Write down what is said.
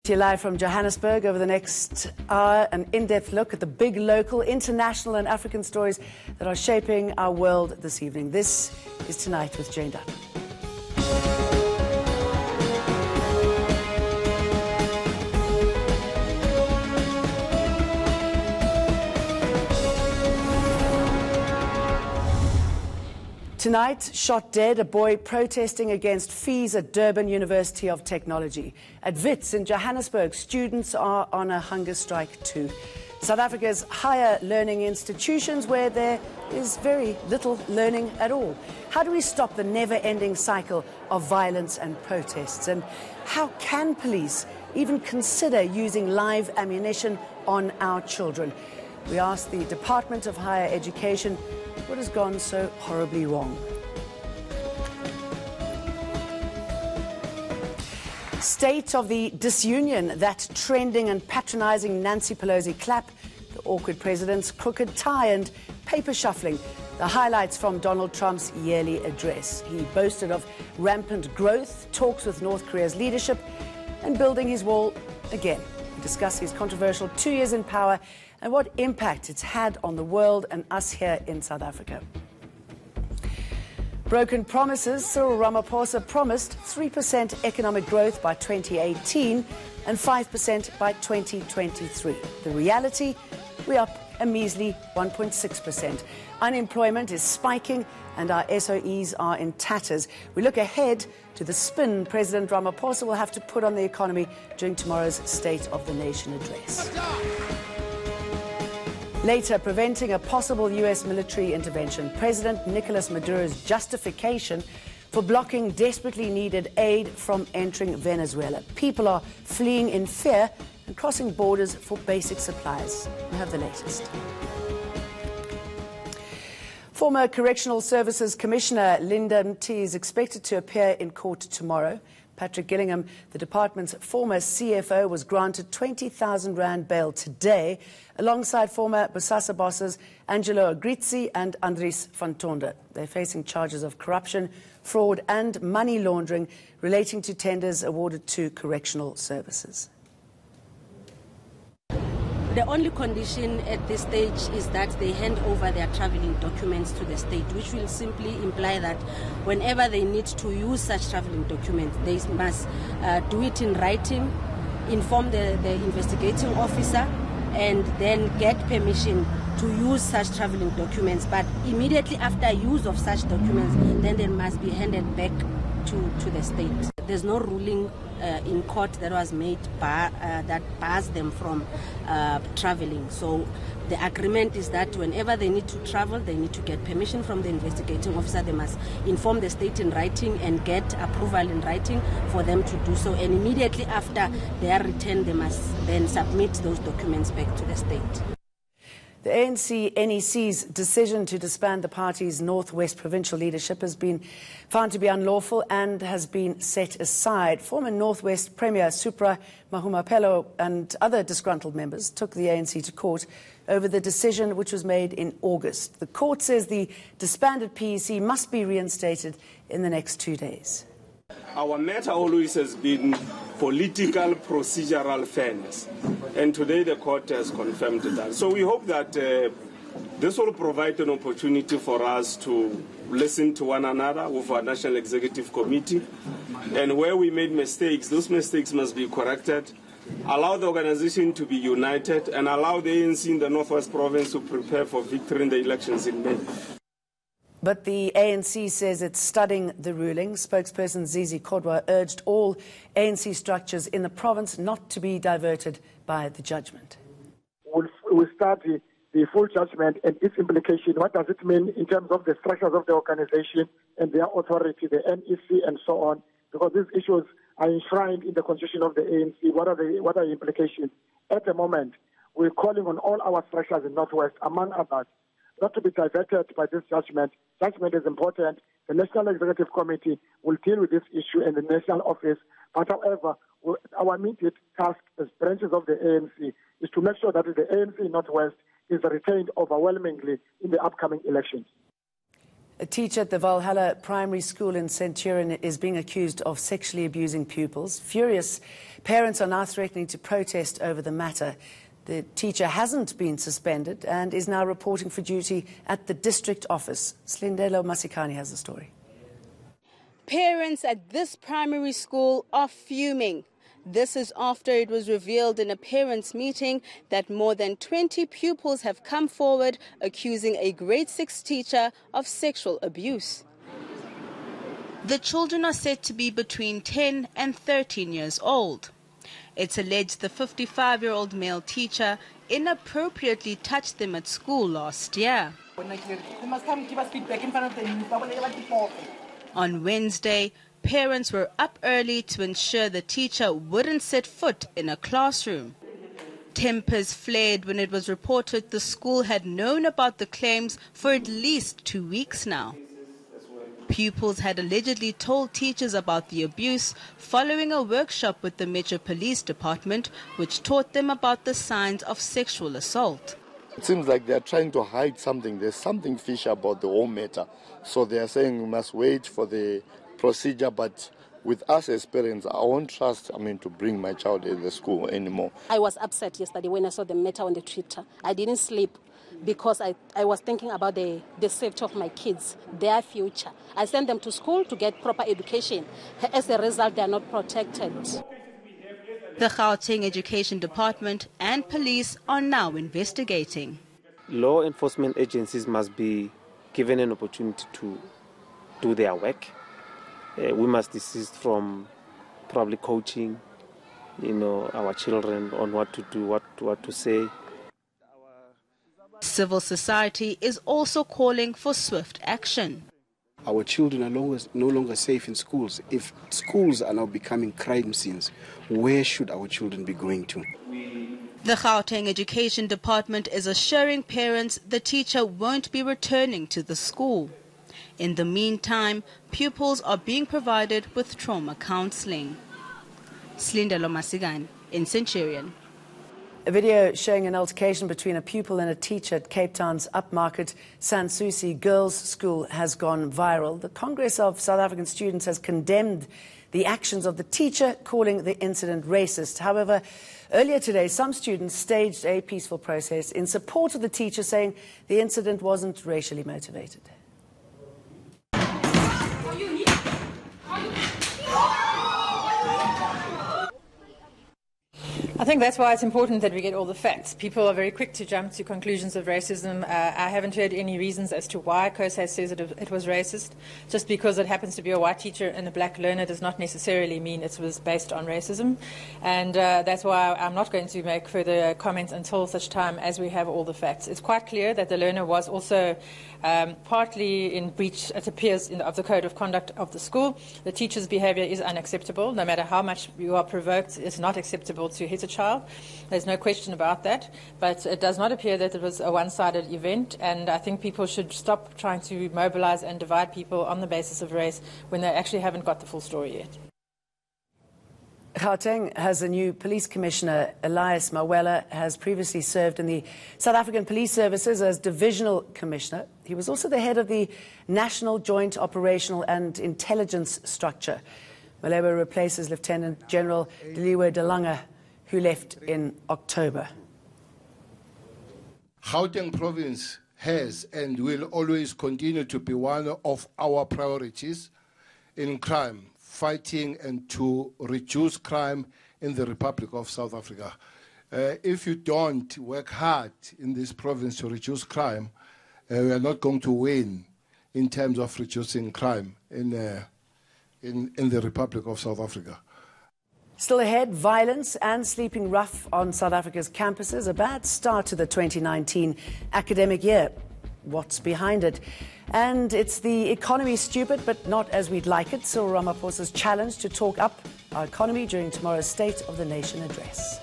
To you live from Johannesburg over the next hour, an in-depth look at the big local, international and African stories that are shaping our world this evening. This is Tonight with Jane Dutton. Tonight, shot dead, a boy protesting against fees at Durban University of Technology. At WITS in Johannesburg, students are on a hunger strike too. South Africa's higher learning institutions where there is very little learning at all. How do we stop the never-ending cycle of violence and protests? And how can police even consider using live ammunition on our children? We asked the Department of Higher Education what has gone so horribly wrong. State of the disunion, that trending and patronizing Nancy Pelosi clap, the awkward president's crooked tie and paper shuffling, the highlights from Donald Trump's yearly address. He boasted of rampant growth, talks with North Korea's leadership, and building his wall again. We discuss his controversial 2 years in power and what impact it's had on the world and us here in South Africa. Broken promises. Cyril Ramaphosa promised 3% economic growth by 2018 and 5% by 2023. The reality, we're up a measly 1.6%. Unemployment is spiking and our SOEs are in tatters. We look ahead to the spin President Ramaphosa will have to put on the economy during tomorrow's State of the Nation address. Later, preventing a possible U.S. military intervention. President Nicolas Maduro's justification for blocking desperately needed aid from entering Venezuela. People are fleeing in fear and crossing borders for basic supplies. We have the latest. Former Correctional Services Commissioner Linda Mti is expected to appear in court tomorrow. Patrick Gillingham, the department's former CFO, was granted 20,000 rand bail today, alongside former Bosasa bosses Angelo Agrizzi and Andries van Tonder. They're facing charges of corruption, fraud and money laundering relating to tenders awarded to correctional services. The only condition at this stage is that they hand over their travelling documents to the state, which will simply imply that whenever they need to use such travelling documents, they must do it in writing, inform the investigating officer, and then get permission to use such travelling documents. But immediately after use of such documents, then they must be handed back to the state. There's no ruling in court that was made that bars them from traveling. So the agreement is that whenever they need to travel, they need to get permission from the investigating officer. They must inform the state in writing and get approval in writing for them to do so. And immediately after their return, they must then submit those documents back to the state. The ANC-NEC's decision to disband the party's Northwest provincial leadership has been found to be unlawful and has been set aside. Former Northwest Premier Supra Mahumapelo and other disgruntled members took the ANC to court over the decision which was made in August. The court says the disbanded PEC must be reinstated in the next 2 days. Our matter always has been political procedural fairness, and today the court has confirmed that. So we hope that this will provide an opportunity for us to listen to one another with our National Executive Committee, and where we made mistakes, those mistakes must be corrected, allow the organization to be united, and allow the ANC in the Northwest Province to prepare for victory in the elections in May. But the ANC says it's studying the ruling. Spokesperson Zizi Kodwa urged all ANC structures in the province not to be diverted by the judgment. We'll study the full judgment and its implication. What does it mean in terms of the structures of the organization and their authority, the NEC and so on? Because these issues are enshrined in the constitution of the ANC. What are the implications? At the moment, we're calling on all our structures in Northwest, among others, not to be diverted by this judgment. Judgment is important. The National Executive Committee will deal with this issue in the National Office. But however, our immediate task as branches of the ANC is to make sure that the ANC in Northwest is retained overwhelmingly in the upcoming elections. A teacher at the Valhalla Primary School in Centurion is being accused of sexually abusing pupils. Furious parents are now threatening to protest over the matter. The teacher hasn't been suspended and is now reporting for duty at the district office. Slindelo Masikani has the story. Parents at this primary school are fuming. This is after it was revealed in a parents' meeting that more than 20 pupils have come forward accusing a grade 6 teacher of sexual abuse. The children are said to be between 10 and 13 years old. It's alleged the 55-year-old male teacher inappropriately touched them at school last year. On Wednesday, parents were up early to ensure the teacher wouldn't set foot in a classroom. Tempers flared when it was reported the school had known about the claims for at least 2 weeks now. Pupils had allegedly told teachers about the abuse following a workshop with the Metro Police Department, which taught them about the signs of sexual assault. It seems like they're trying to hide something. There's something fishy about the whole matter. So they're saying we must wait for the procedure, but with us as parents, I won't trust, to bring my child in the school anymore. I was upset yesterday when I saw the matter on the Twitter. I didn't sleep because I was thinking about the safety of my kids, their future. I sent them to school to get proper education. As a result, they are not protected. The Gauteng Education Department and police are now investigating. Law enforcement agencies must be given an opportunity to do their work. We must desist from probably coaching, our children on what to do, what to say. Civil society is also calling for swift action. Our children are no longer safe in schools. If schools are now becoming crime scenes, where should our children be going to? The Gauteng Education Department is assuring parents the teacher won't be returning to the school. In the meantime, pupils are being provided with trauma counseling. Slindelo Masikani in Centurion. A video showing an altercation between a pupil and a teacher at Cape Town's upmarket Sansusi Girls' School has gone viral. The Congress of South African Students has condemned the actions of the teacher, calling the incident racist. However, earlier today, some students staged a peaceful protest in support of the teacher, saying the incident wasn't racially motivated. I think that's why it's important that we get all the facts. People are very quick to jump to conclusions of racism. I haven't heard any reasons as to why COSAS says it was racist. Just because it happens to be a white teacher and a black learner does not necessarily mean it was based on racism. And that's why I'm not going to make further comments until such time as we have all the facts. It's quite clear that the learner was also partly in breach, it appears, of the code of conduct of the school. The teacher's behaviour is unacceptable. No matter how much you are provoked, it's not acceptable to hit a child. There's no question about that. But it does not appear that it was a one-sided event, and I think people should stop trying to mobilise and divide people on the basis of race when they actually haven't got the full story yet. Gauteng has a new police commissioner. Elias Mawela has previously served in the South African Police Services as divisional commissioner. He was also the head of the National Joint Operational and Intelligence Structure. Malebo replaces Lieutenant General Deliwe Delanga, who left in October. Gauteng province has and will always continue to be one of our priorities in crime, fighting and to reduce crime in the Republic of South Africa. If you don't work hard in this province to reduce crime, we are not going to win in terms of reducing crime in the Republic of South Africa. Still ahead, violence and sleeping rough on South Africa's campuses. A bad start to the 2019 academic year. What's behind it? And it's the economy stupid, but not as we'd like it. Cyril Ramaphosa's challenge to talk up our economy during tomorrow's State of the Nation address.